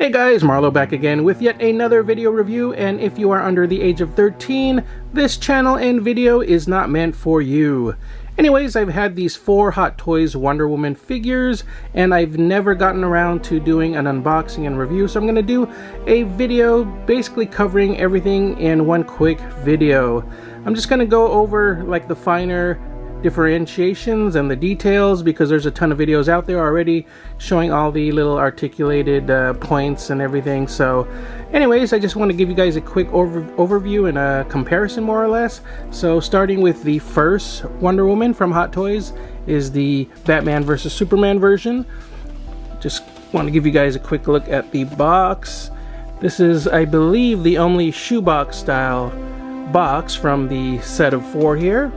Hey guys, Marlo back again with yet another video review, and if you are under the age of 13, this channel and video is not meant for you. Anyways, I've had these 4 Hot Toys Wonder Woman figures, and I've never gotten around to doing an unboxing and review, so I'm going to do a video basically covering everything in one quick video. I'm just going to go over like the finer differentiations and the details, because there's a ton of videos out there already showing all the little articulated points and everything. So anyways, I just want to give you guys a quick overview and a comparison, more or less. So starting with the first Wonder Woman from Hot Toys is the Batman vs Superman version. Just want to give you guys a quick look at the box. This is, I believe, the only shoebox style box from the set of 4 here.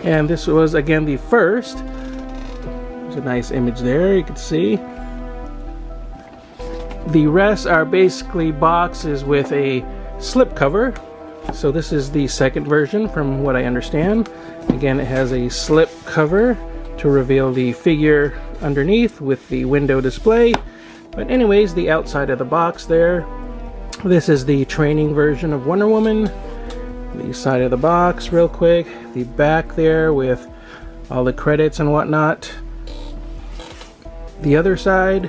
And this was again the first. There's a nice image there, you can see. The rest are basically boxes with a slip cover. So this is the second version from what I understand. Again, it has a slip cover to reveal the figure underneath with the window display. But anyways, the outside of the box there. This is the training version of Wonder Woman. The side of the box real quick, the back there with all the credits and whatnot, the other side,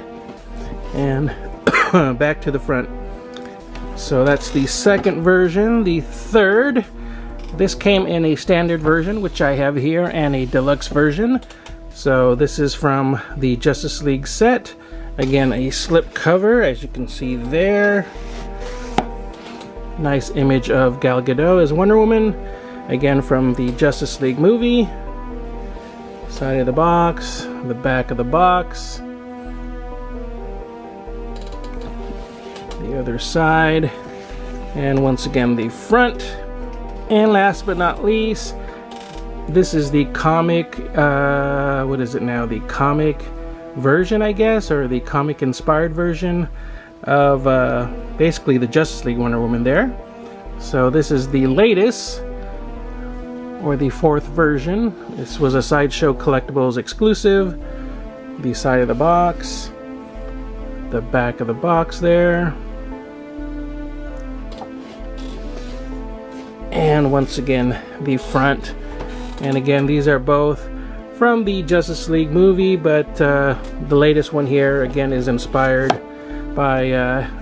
and back to the front. So that's the second version. The third, this came in a standard version, which I have here, and a deluxe version. So this is from the Justice League set. Again, a slip cover, as you can see there. Nice image of Gal Gadot as Wonder Woman, again from the Justice League movie. Side of the box, the back of the box, the other side, and once again the front. And last but not least, this is the comic, what is it now? The comic version, I guess, or the comic inspired version of basically the Justice League Wonder Woman there. So this is the latest, or the 4th version. This was a Sideshow Collectibles exclusive. The side of the box, the back of the box there, and once again the front. And again, these are both from the Justice League movie, but the latest one here again is inspired by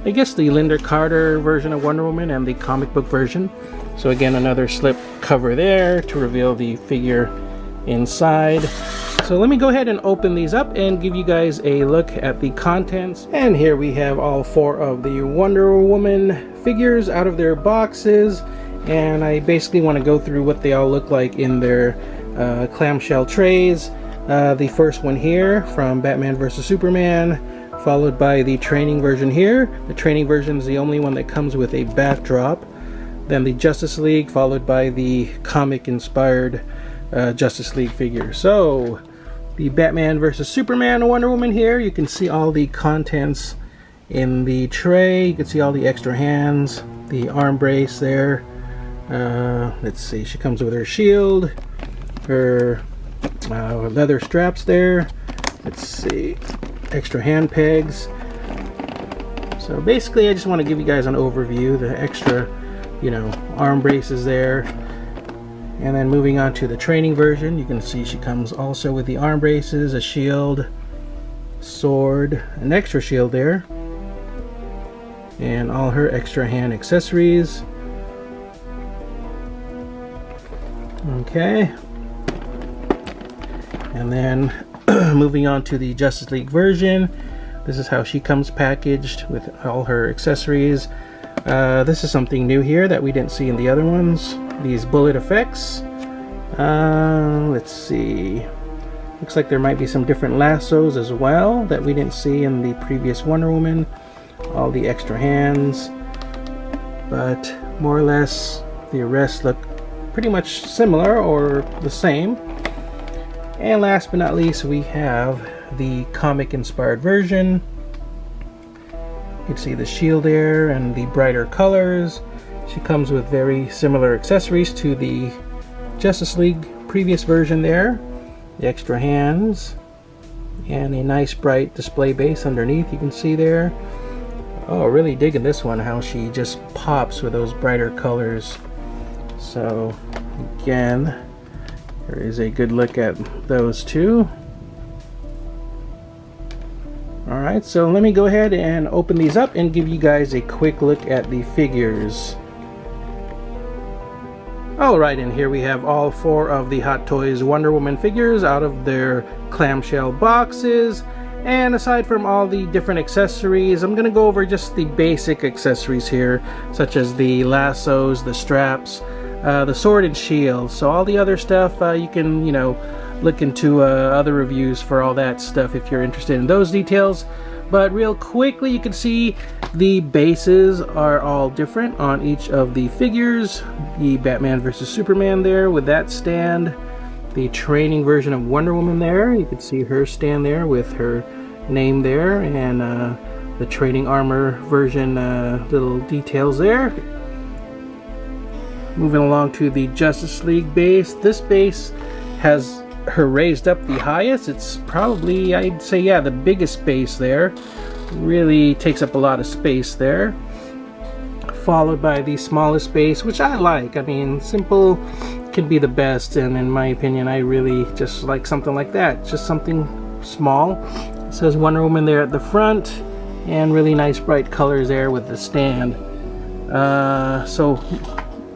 I guess the Linda Carter version of Wonder Woman and the comic book version. So again, another slip cover there to reveal the figure inside. So let me go ahead and open these up and give you guys a look at the contents. And here we have all 4 of the Wonder Woman figures out of their boxes, and I basically want to go through what they all look like in their clamshell trays. The first one here from Batman vs Superman, followed by the training version here. The training version is the only one that comes with a backdrop. Then the Justice League, followed by the comic inspired Justice League figure. So the Batman vs Superman Wonder Woman here, you can see all the contents in the tray. You can see all the extra hands, the arm brace there. Let's see, she comes with her shield, her leather straps there. Let's see, extra hand pegs. So basically, I just want to give you guys an overview, the extra, you know, arm braces there. And then moving on to the training version, you can see she comes also with the arm braces, a shield, sword, an extra shield there, and all her extra hand accessories. Okay, and then moving on to the Justice League version, this is how she comes packaged with all her accessories. This is something new here that we didn't see in the other ones, these bullet effects. Let's see, looks like there might be some different lassos as well that we didn't see in the previous Wonder Woman. All the extra hands, but more or less the rest look pretty much similar or the same. And last but not least, we have the comic inspired version. You can see the shield there and the brighter colors. She comes with very similar accessories to the Justice League previous version there. The extra hands and a nice bright display base underneath, you can see there. Oh, really digging this one, how she just pops with those brighter colors. So again, there is a good look at those two. Alright, so let me go ahead and open these up and give you guys a quick look at the figures. Alright, and here we have all 4 of the Hot Toys Wonder Woman figures out of their clamshell boxes. And aside from all the different accessories, I'm going to go over just the basic accessories here, such as the lassos, the straps, the sword and shield. So all the other stuff, you can, you know, look into other reviews for all that stuff if you're interested in those details. But real quickly, you can see the bases are all different on each of the figures. The Batman vs. Superman there with that stand. The training version of Wonder Woman there. You can see her stand there with her name there. And the training armor version, little details there. Moving along to the Justice League base. This base has her raised up the highest. It's probably, I'd say, yeah, the biggest base there. Really takes up a lot of space there. Followed by the smallest base, which I like. I mean, simple can be the best, and in my opinion, I really just like something like that. Just something small. It says Wonder Woman there at the front, and really nice bright colors there with the stand. So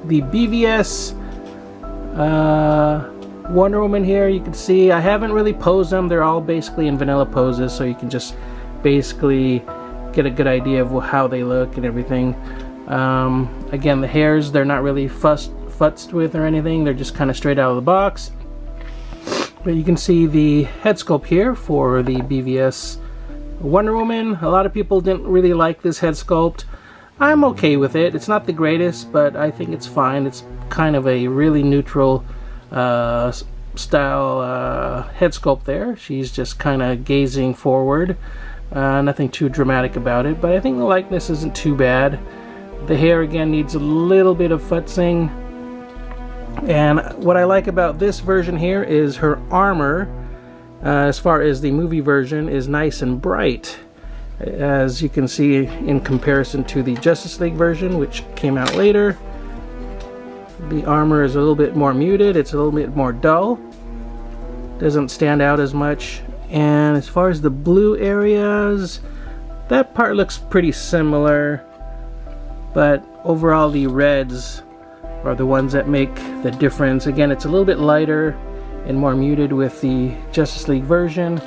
the BVS Wonder Woman here, you can see I haven't really posed them. They're all basically in vanilla poses, so you can just basically get a good idea of how they look and everything. Again, the hairs, they're not really futzed with or anything. They're just kind of straight out of the box. But you can see the head sculpt here for the BVS Wonder Woman. A lot of people didn't really like this head sculpt. I'm okay with it. It's not the greatest, but I think it's fine. It's kind of a really neutral style head sculpt there. She's just kind of gazing forward. Nothing too dramatic about it, but I think the likeness isn't too bad. The hair again needs a little bit of futzing. And what I like about this version here is her armor, as far as the movie version, is nice and bright. As you can see in comparison to the Justice League version, which came out later. The armor is a little bit more muted, it's a little bit more dull. Doesn't stand out as much. And as far as the blue areas, that part looks pretty similar. But overall the reds are the ones that make the difference. Again, it's a little bit lighter and more muted with the Justice League version,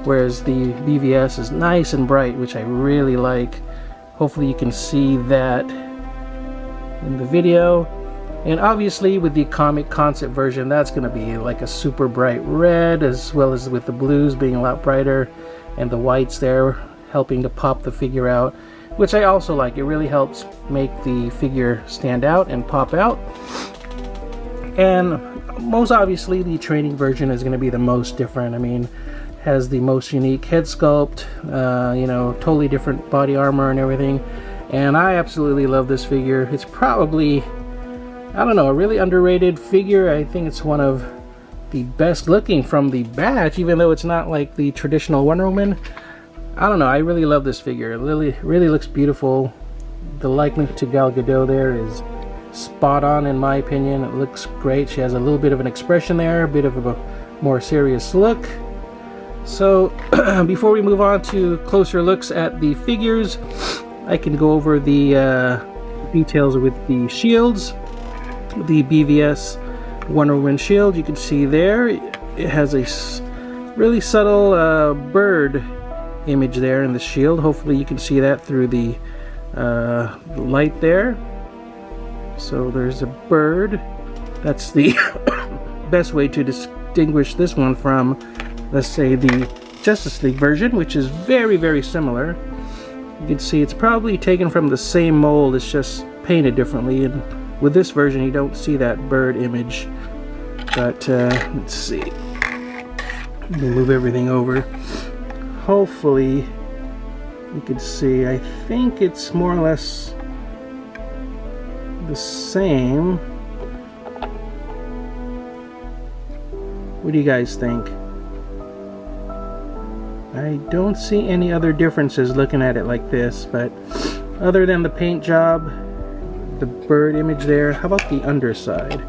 whereas the BVS is nice and bright, which I really like. Hopefully you can see that in the video. And obviously with the comic concept version, that's going to be like a super bright red, as well as with the blues being a lot brighter, and the whites there helping to pop the figure out, which I also like. It really helps make the figure stand out and pop out. And most obviously the training version is going to be the most different. I mean, has the most unique head sculpt, you know, totally different body armor and everything. And I absolutely love this figure. It's probably, I don't know, a really underrated figure. I think it's one of the best looking from the batch, even though it's not like the traditional Wonder Woman. I don't know, I really love this figure. It really looks beautiful. The likeness to Gal Gadot there is spot on in my opinion. It looks great. She has a little bit of an expression there, a bit of a more serious look. So before we move on to closer looks at the figures, I can go over the details with the shields. The BVS Wonder Woman shield, you can see there, it has a really subtle bird image there in the shield. Hopefully you can see that through the light there. So there's a bird. That's the best way to distinguish this one from, let's say, the Justice League version, which is very similar. You can see it's probably taken from the same mold, it's just painted differently, and with this version you don't see that bird image. But let's see, let me move everything over. Hopefully you can see, I think it's more or less the same. What do you guys think? I don't see any other differences looking at it like this, but other than the paint job, the bird image there, how about the underside?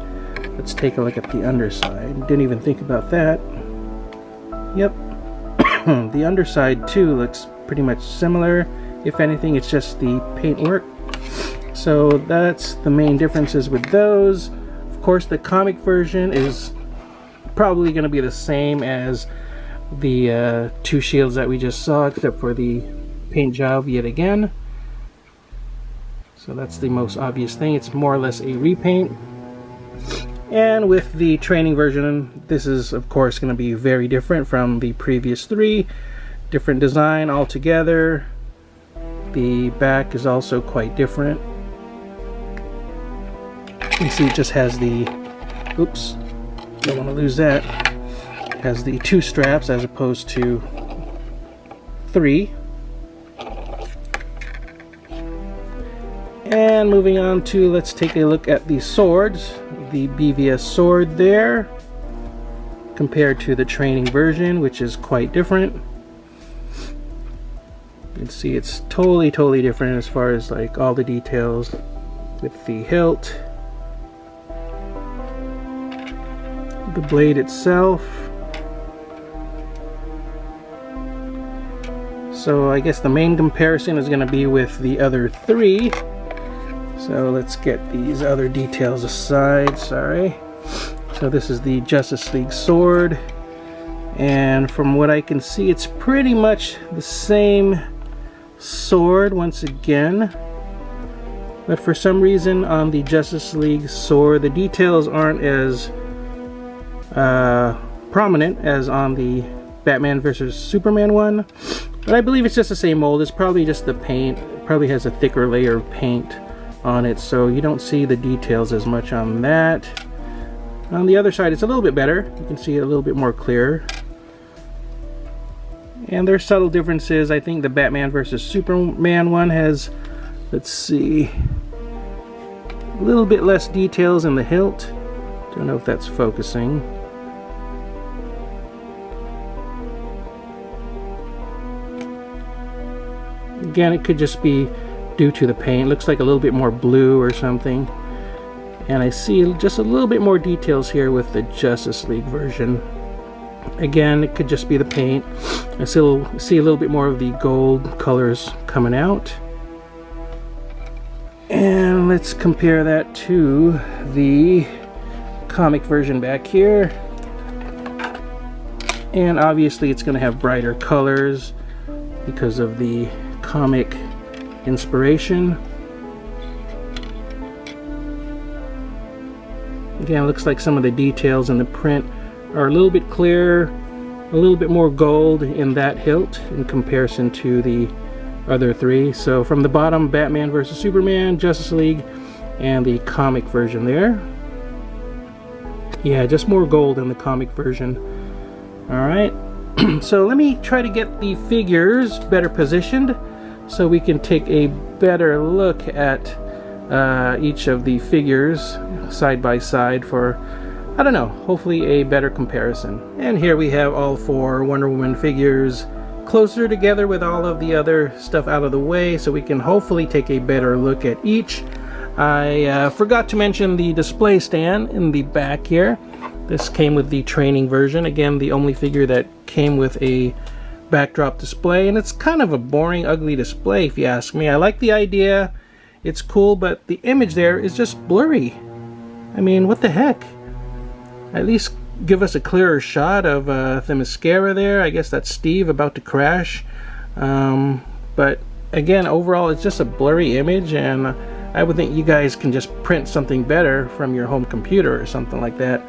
Let's take a look at the underside. Didn't even think about that. Yep. The underside too looks pretty much similar. If anything, it's just the paint work. So that's the main differences with those. Of course, the comic version is probably going to be the same as the two shields that we just saw, except for the paint job yet again. So that's the most obvious thing. It's more or less a repaint. And with the training version, this is of course going to be very different from the previous three. Different design altogether. The back is also quite different. You can see it just has the, oops, don't want to lose that. It has the 2 straps as opposed to 3. And moving on to, let's take a look at the swords. The BVS sword there compared to the training version, which is quite different. You can see it's totally different as far as like all the details with the hilt, the blade itself. So I guess the main comparison is going to be with the other 3. So let's get these other details aside, sorry. So this is the Justice League sword, and from what I can see, it's pretty much the same sword once again. But for some reason on the Justice League sword, the details aren't as prominent as on the Batman vs. Superman one. But I believe it's just the same mold. It's probably just the paint. It probably has a thicker layer of paint on it, so you don't see the details as much on that. On the other side, it's a little bit better. You can see it a little bit more clear. And there's subtle differences. I think the Batman vs. Superman one has, let's see, a little bit less details in the hilt. Don't know if that's focusing. Again, it could just be due to the paint. Looks like a little bit more blue or something. And I see just a little bit more details here with the Justice League version. Again, it could just be the paint. I still see a little bit more of the gold colors coming out. And let's compare that to the comic version back here. And obviously it's going to have brighter colors because of the comic inspiration. Again, it looks like some of the details in the print are a little bit clearer, a little bit more gold in that hilt in comparison to the other 3. So from the bottom, Batman vs. Superman, Justice League, and the comic version there. Yeah, just more gold in the comic version. Alright, so let me try to get the figures better positioned so we can take a better look at each of the figures side by side for, I don't know, hopefully a better comparison. And here we have all 4 Wonder Woman figures closer together with all of the other stuff out of the way so we can hopefully take a better look at each. I forgot to mention the display stand in the back here. This came with the training version. Again, the only figure that came with a backdrop display, and it's kind of a boring, ugly display if you ask me. I like the idea, it's cool, but the image there is just blurry. I mean, what the heck? At least give us a clearer shot of the mascara there. I guess that's Steve about to crash. But again, overall it's just a blurry image, and I would think you guys can just print something better from your home computer or something like that.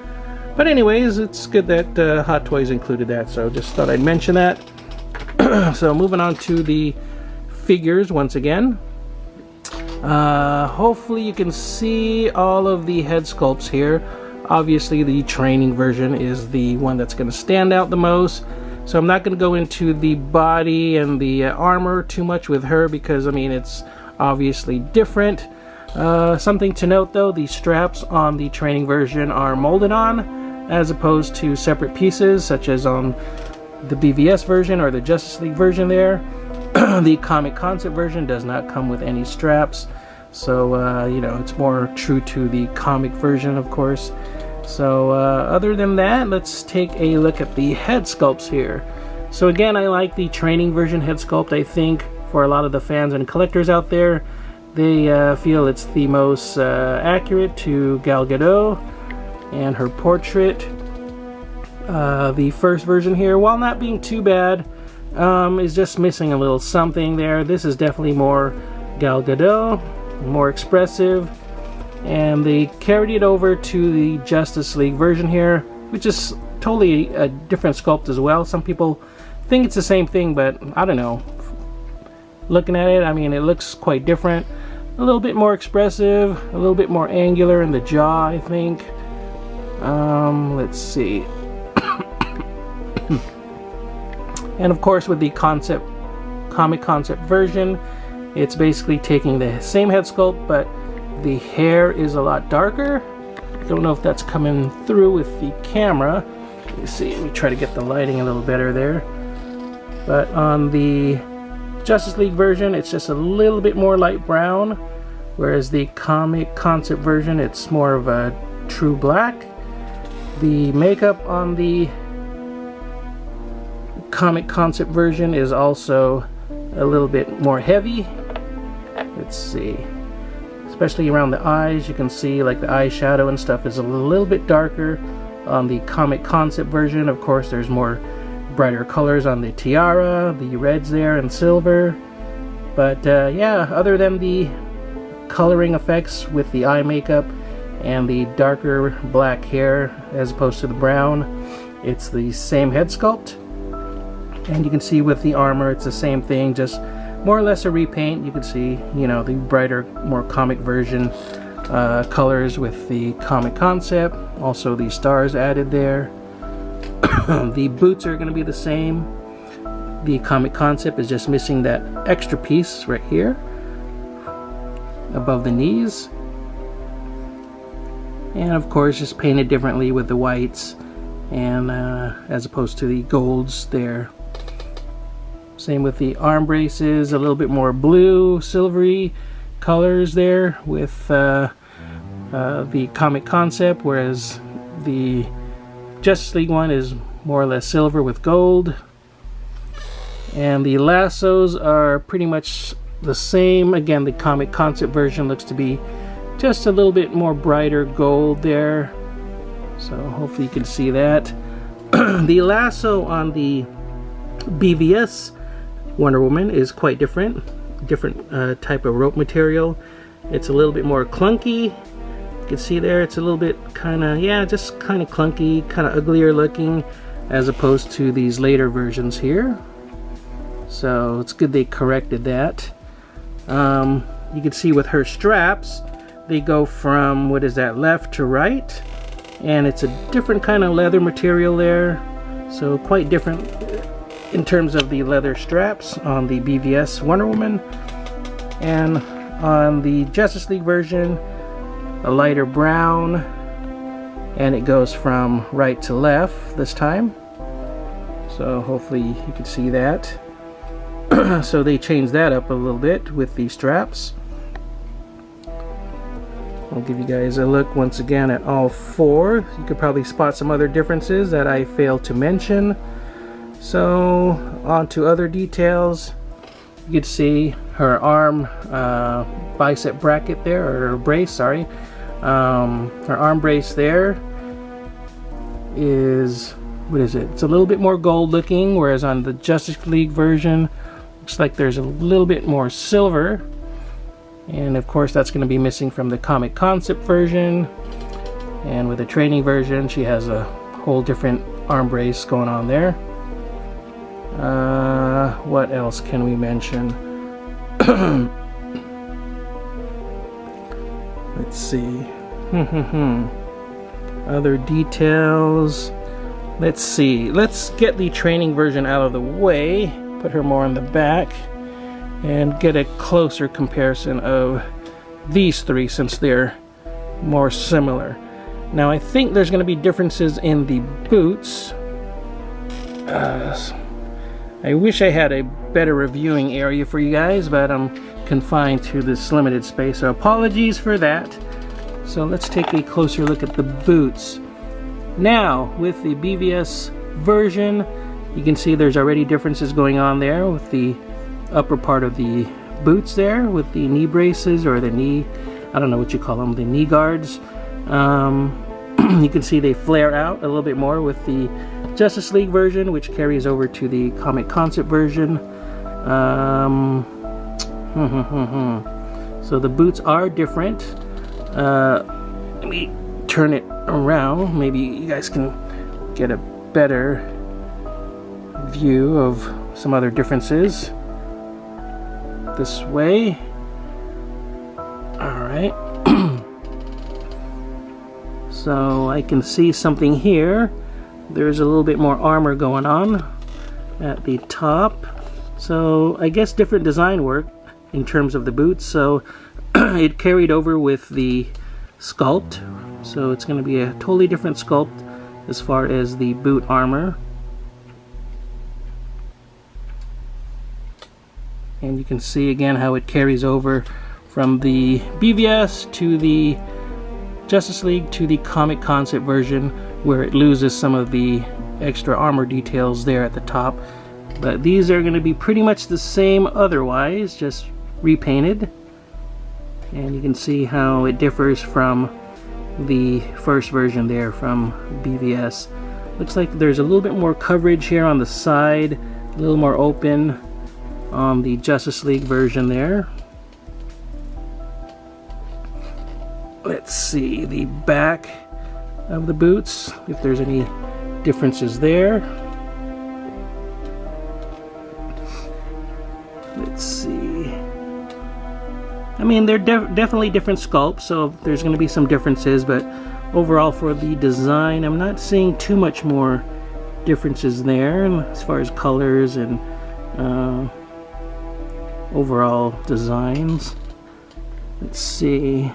But anyways, it's good that Hot Toys included that, so just thought I'd mention that. So moving on to the figures once again. Hopefully you can see all of the head sculpts here. Obviously the training version is the one that's going to stand out the most. So I'm not going to go into the body and the armor too much with her because, I mean, it's obviously different. Something to note though, the straps on the training version are molded on as opposed to separate pieces such as on the BVS version or the Justice League version there. The comic concept version does not come with any straps, so you know, it's more true to the comic version, of course. So other than that, let's take a look at the head sculpts here. So again, I like the training version head sculpt. I think for a lot of the fans and collectors out there, they feel it's the most accurate to Gal Gadot and her portrait. The first version here, while not being too bad, is just missing a little something there. This is definitely more Gal Gadot, more expressive, and they carried it over to the Justice League version here, which is totally a different sculpt as well. Some people think it's the same thing, but I don't know. Looking at it, I mean, it looks quite different. A little bit more expressive, a little bit more angular in the jaw, I think. Let's see. And of course, with the comic concept version, it's basically taking the same head sculpt, but the hair is a lot darker. Don't know if that's coming through with the camera. Let me see, let me try to get the lighting a little better there. But on the Justice League version, it's just a little bit more light brown, whereas the comic concept version, it's more of a true black. The makeup on the comic concept version is also a little bit more heavy. Let's see, especially around the eyes, you can see like the eyeshadow and stuff is a little bit darker on the comic concept version. Of course, there's more brighter colors on the tiara, the reds there, and silver. But yeah, other than the coloring effects with the eye makeup and the darker black hair as opposed to the brown, it's the same head sculpt. And you can see with the armor, it's the same thing, just more or less a repaint. You can see, you know, the brighter, more comic version colors with the comic concept. Also the stars added there. The boots are going to be the same. The comic concept is just missing that extra piece right here above the knees. And of course, just painted differently with the whites and as opposed to the golds there. Same with the arm braces, a little bit more blue, silvery colors there with the comic concept, whereas the Justice League one is more or less silver with gold. And the lassos are pretty much the same. Again, the comic concept version looks to be just a little bit more brighter gold there. So hopefully you can see that. The lasso on the BVS Wonder Woman is quite different type of rope material. It's a little bit more clunky. You can see there, it's a little bit kind of, yeah, just kind of clunky, kind of uglier looking as opposed to these later versions here. So it's good they corrected that. You can see with her straps, they go from, what is that, left to right, and it's a different kind of leather material there, so quite different in terms of the leather straps on the BVS Wonder Woman. And on the Justice League version, a lighter brown, and it goes from right to left this time, so hopefully you can see that. So they changed that up a little bit with the straps. I'll give you guys a look once again at all four. You could probably spot some other differences that I failed to mention. So on to other details. You can see her arm bicep bracket there, or brace, sorry. Her arm brace there is, what is it? It's a little bit more gold looking, whereas on the Justice League version, looks like there's a little bit more silver. And of course that's going to be missing from the comic concept version. And with the training version, she has a whole different arm brace going on there. What else can we mention? Let's see. Other details. Let's see. Let's get the training version out of the way. Put her more in the back. And get a closer comparison of these three since they're more similar. Now I think there's going to be differences in the boots. I wish I had a better reviewing area for you guys, but I'm confined to this limited space, so apologies for that. So let's take a closer look at the boots. Now, with the BVS version, you can see there's already differences going on there with the upper part of the boots there, with the knee braces, or the knee, I don't know what you call them, the knee guards. You can see they flare out a little bit more with the Justice League version, which carries over to the comic concept version. So the boots are different. Let me turn it around. Maybe you guys can get a better view of some other differences. This way. Alright. So I can see something here. There's a little bit more armor going on at the top. So I guess different design work in terms of the boots. So it carried over with the Sculpt. So it's going to be a totally different sculpt as far as the boot armor. And you can see again how it carries over from the BVS to the Justice League to the comic concept version, where it loses some of the extra armor details there at the top. But these are going to be pretty much the same otherwise, just repainted. And you can see how it differs from the first version there from BVS. Looks like there's a little bit more coverage here on the side, a little more open on the Justice League version there. Let's see the back of the boots, if there's any differences there. Let's see. I mean, they're definitely different sculpts, so there's going to be some differences, but overall for the design, I'm not seeing too much more differences there as far as colors and overall designs. Let's see.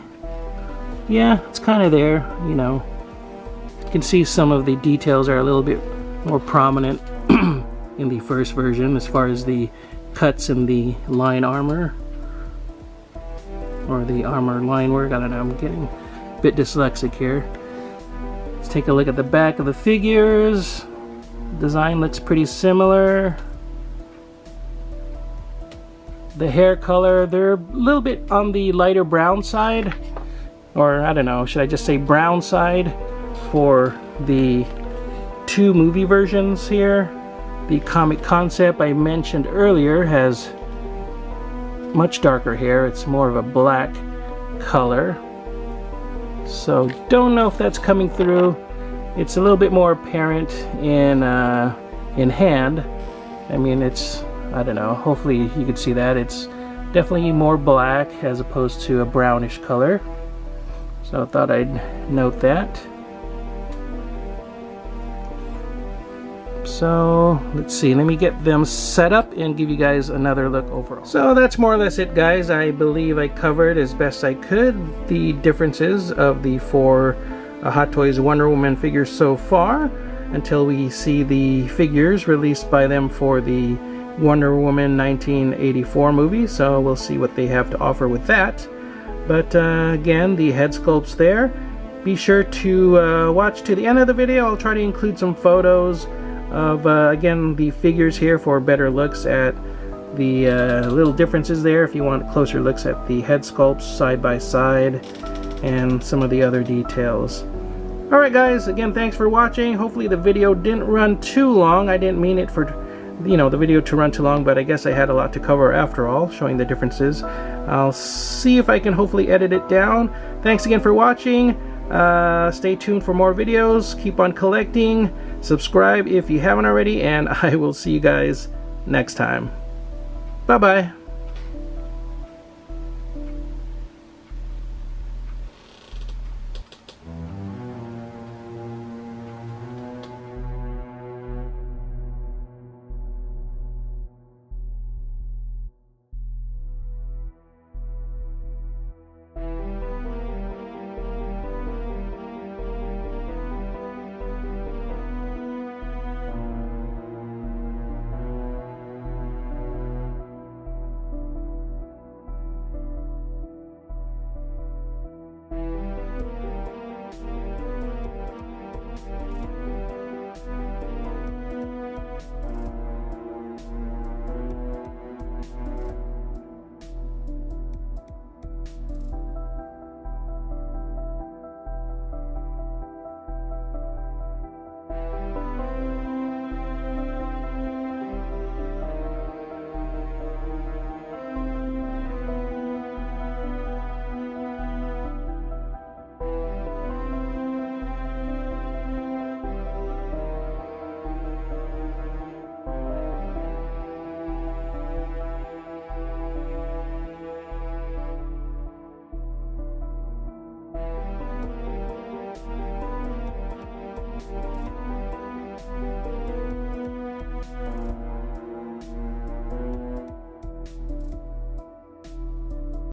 Yeah, it's kind of there, you know. You can see some of the details are a little bit more prominent in the first version as far as the cuts in the line armor, or the armor line work. I don't know, I'm getting a bit dyslexic here. Let's take a look at the back of the figures. Design looks pretty similar. The hair color, they're a little bit on the lighter brown side, or I don't know, should I just say brown side for the two movie versions here. The comic concept I mentioned earlier has much darker hair. It's more of a black color. So don't know if that's coming through. It's a little bit more apparent in hand. I mean, it's, I don't know, hopefully you can see that. It's definitely more black as opposed to a brownish color. So I thought I'd note that. So let's see, let me get them set up and give you guys another look overall. So that's more or less it, guys. I believe I covered as best I could the differences of the four Hot Toys Wonder Woman figures so far, until we see the figures released by them for the Wonder Woman 1984 movie. So we'll see what they have to offer with that. But again, the head sculpts there. Be sure to watch to the end of the video. I'll try to include some photos of again the figures here for better looks at the little differences there, if you want closer looks at the head sculpts side by side and some of the other details. Alright guys, again, thanks for watching. Hopefully the video didn't run too long. I didn't mean it for, you know, the video to run too long, but I guess I had a lot to cover after all, showing the differences. I'll see if I can hopefully edit it down. Thanks again for watching. Stay tuned for more videos. Keep on collecting. Subscribe if you haven't already, and I will see you guys next time. Bye-bye.